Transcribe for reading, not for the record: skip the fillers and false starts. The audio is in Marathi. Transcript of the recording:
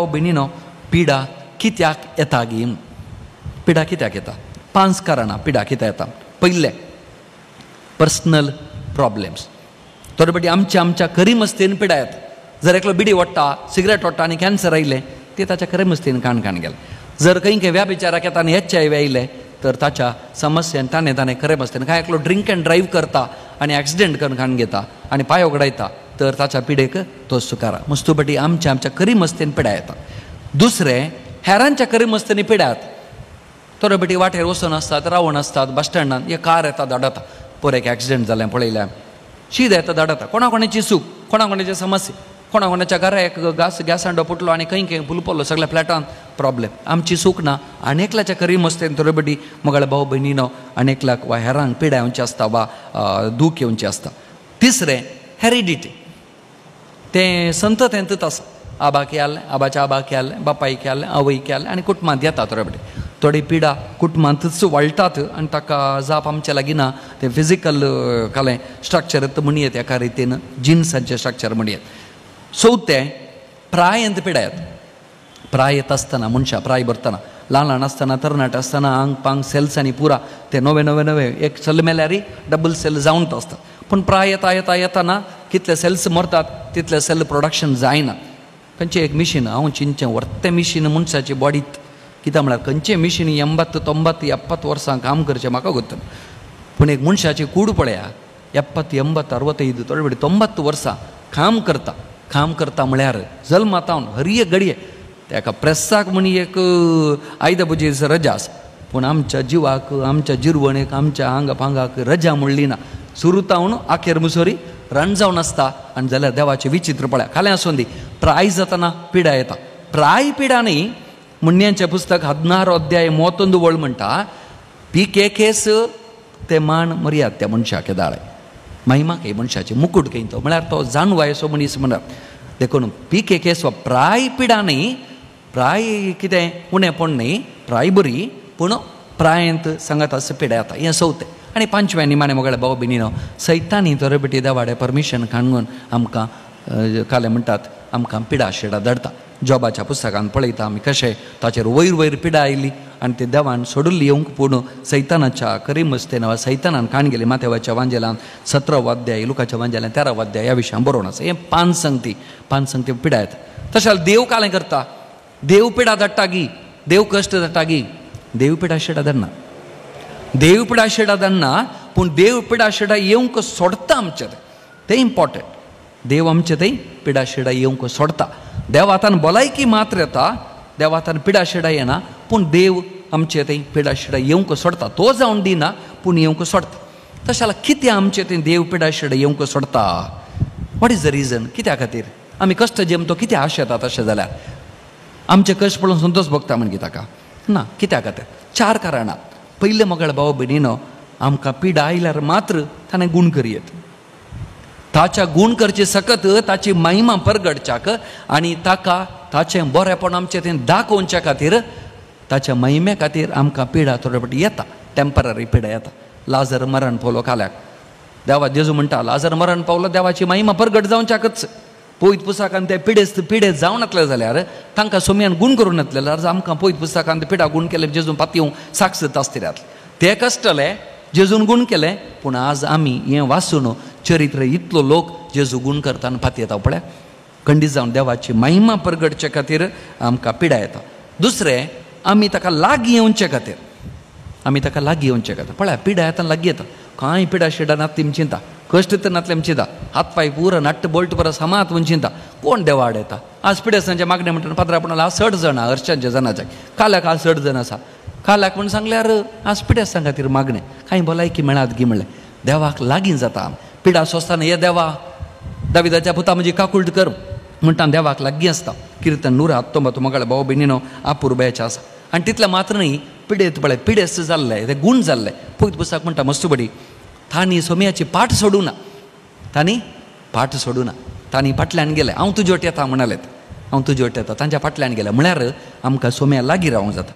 भयणीनो पिडा कित्याक येता गी पिडा कित्याक येता 5 कारणां पिडा कित्याक येता पयलें पर्सनल प्रॉब्लेम्स थोडे फावटी आमच्या खरी मस्तेन पिडा येता जर एकलो बिडी ओडटा सिगरेट ओडटा आनी कॅन्सर आयलें ते ताच्या खरे मस्तेन काण गेलें जर खंय व्याभिचाराक येता आनी HIV आयलें तर ताच्या समस्येन ताणें खरे मस्तेन काय एकलो ड्रिंक अँड ड्रायव्ह करता आनी एक्सिडेंट करून काण घेता आनी पांय ओगडायता तर ताच्या पिडेक तो सुकारा मस्तुबटी आमच्या खरी मस्तेन पिडा येता दुसरें हेरांच्या खरी मस्तेनी पिडा येता थोडे फावटी वाटेर वचून आसतात रावून आसतात बस स्टँडान एक कार येता धाडता पोरेक एक्सिडेंट जालें पळयलें शीद येता धाडता कोणाची चूक कोणाची समस्या कोणाच्या घरा एक गॅस हांडो फुटलो आनी खंय फुल पडलो सगळ्या फ्लॅटान प्रॉब्लेम आमची चूक ना आनेकल्याच्या खरी मस्तेन थोडे फावटी मोगाळ भाऊ भयणीनो आनेकल्याक वा हेरांक पिडा येवची आसता वा दूख येवची आसता तिसरें हेरिडिटी तें संततेंतच आसा आबाक येल्लें आबाच्या आबाक येल्लें बापायक येल्लें आवयक येल्लें आनी कुटुंबांत येता थोडे फावटी थोडी पिडा कुटुंबांतच वळटात आनी ताका जाप आमचे लागीं ना तें फिजिकल कालें स्ट्रक्चर म्हणयत एका रितीन जिन्सांचें स्ट्रक्चर म्हणयत चवथें प्रायेंत पिडा येता प्राय येता आसतना मनशां प्राय भरतना ल्हान आसतना तरणाटे आसतना आंग पांग सेल्सांनी पुरा ते नवे एक सेल मेल्यार डबल सेल जावंत आसता पूण प्राय येताना कितले सेल्स मरतात तितले सेल प्रोडक्शन जायना खंयचें एक मिशीन हांव चिंतचें व्हरतें मिशीन मनशाची बॉडीत कित्याक म्हळ्यार खंयचें मिशीन 80, 90, 70 वर्सां काम करचें म्हाका गोत पूण एक मनशाची कूड पळया 70, 80, 65 थोडे फावटी 90 वर्सां काम करता म्हळ्यार जल्मातावन हर एक घडये ताका प्रेसाक म्हणी एक आयद पुजेच रजा आसा पूण आमच्या जिवाक आमच्या जिरवणेक आमच्या आंग पांगाक रजा म्हणली ना सुरतावन आखेर मुसोरी रण जावन आसता आनी जाल्यार देवाचें विचित्र पळया खालें आसून दी प्राय जातना पिडा येता प्राय पिडा न्ही मुन्यांचें पुस्तक 16 अध्याय 31 म्हणटा पीक केस ते मान मर्याद त्या मनशाक दाळे महिमा के मनशाचे मुकुट घेवन तो म्हळ्यार तो जाणवाय असो मनीस म्हणटा देखून पीक केस प्राय पिडा न्ही प्राय कितें उणेपण न्ही प्राय बरी पूण प्रायंत सांगात असं पिडा येता हें चवथें आनी पांचवें निमाणें मोगळे भाव भयणीनो सैतानी थोडे फावटी देवाडे परमिशन काडून आमकां काले म्हणटात आमकां पिडा शिडा धाडटा जॉबाच्या पुस्तकान पळयता आमी कशें ताचेर वयर पिडा आयली आनी ते देवान सोडून येवंक पूण सैतानाच्या खरी मस्तेन वा सैतानान काण गेली माथेवाच्या वांजेलान 17 अध्याय लुकाच्या वांजेलान 13 अध्याय ह्या विशयान बरोवन आसा हें 5 संगती पिडा येता तशें देव कालें करता देव पिडा धाडटा गी देव कश्ट धाडटा गी देव पिडा शिडा धाडना देव पिडा शिडा धाडना पूण देव पिडा शिडा येवंक सोडता आमचें तें इम्पॉर्टंट देव आमचें थंय पिडा शिडा येवंक सोडता देवातान भलायकी मात्र येता देवातान पिडा शिडा येना पूण देव आमचे थंय पिडा शिडा येवंक सोडता तो जावन दिना पूण येवंक सोडता तशें जाल्यार कितें आमचे थंय देव पिडा शिडा येवंक सोडता वॉट इज द रिजन कित्या खातीर आमी कश्ट जेमतो कितें आश येता तशें जाल्यार आमचे कश्ट पळोवन संतोश भोगता म्हणून ताका ना कित्या खातीर 4 कारणां पयलें मोगळ भाव भयणीनो आमकां पिडा आयल्यार मात्र ताणें गूण करियेत ताच्या गूण करचे सकत ताची महिमा परगडच्याक आनी ताका ताचें बरेंपण आमचें थंय दाखोवच्या खातीर ताच्या महिमे खातीर आमकां पिडा थोडे फावटी येता टेम्पररी पिडा येता लाजर मरण पावलो काल्याक देवा जेजू म्हणटा लाजर मरण पावलो देवाची महिमा परगट जावच्याकच पयत पुस्तकान ते पिडे जावन येतले जाल्यार तांकां सोम्यान गूण करून येतले जाल्यार आमकां पयत पुस्तकान ते पिडा गूण केले जेजू पातयेव साक्षत आसतले ते कश्टले जेजून गूण केलें पूण आज आमी हें वाचून चरित्र इतलो लोक जेजू गूण करता आनी पातयेता येता पळय खंडीत जावन देवाची महिमा परगडचे खातीर आमकां पिडा येता दुसरें आमी ताका लागीं येवचे खातीर पळय पिडा येता लागीं येता कांय पिडा शिडा नातली चिंता कश्ट तर नातले चिंता हात पाय पुरो नट्ट बोल्ट परस समात म्हूण चिंता कोण देवा आड येता आज पिडेसांचे मागणे म्हणटा पात्रापणाला 60 जाणां हरशांच्या जनाचे काल्याक आज 60 जाण आसा काल्याक म्हूण सांगल्यार आज पिडेसां खातीर मागणें कांय भलायकी मेळात गी म्हणलें देवाक लागीं जाता पिडा सोंसताना हे देवा दाविदाच्या पुता म्हजी काकुळट कर म्हणटा देवाक लागीं आसता किर्तन 119 मोगळे भाव भयणीनो आपुरबायेचें आसा आनी तितलें मात्र न्ही पिडेत पळय पिडेस्त जाल्ले ते गूण जाल्ले पयत पुस्तक म्हणटा मस्तुबडी तांणी सोम्याची पाट सोडूना तांणी फाटल्यान गेले हांव तुजे वट येता म्हणालें हांव तुजे वट येता तांच्या फाटल्यान गेले म्हळ्यार आमकां सोम्या लागीं रावंक जाता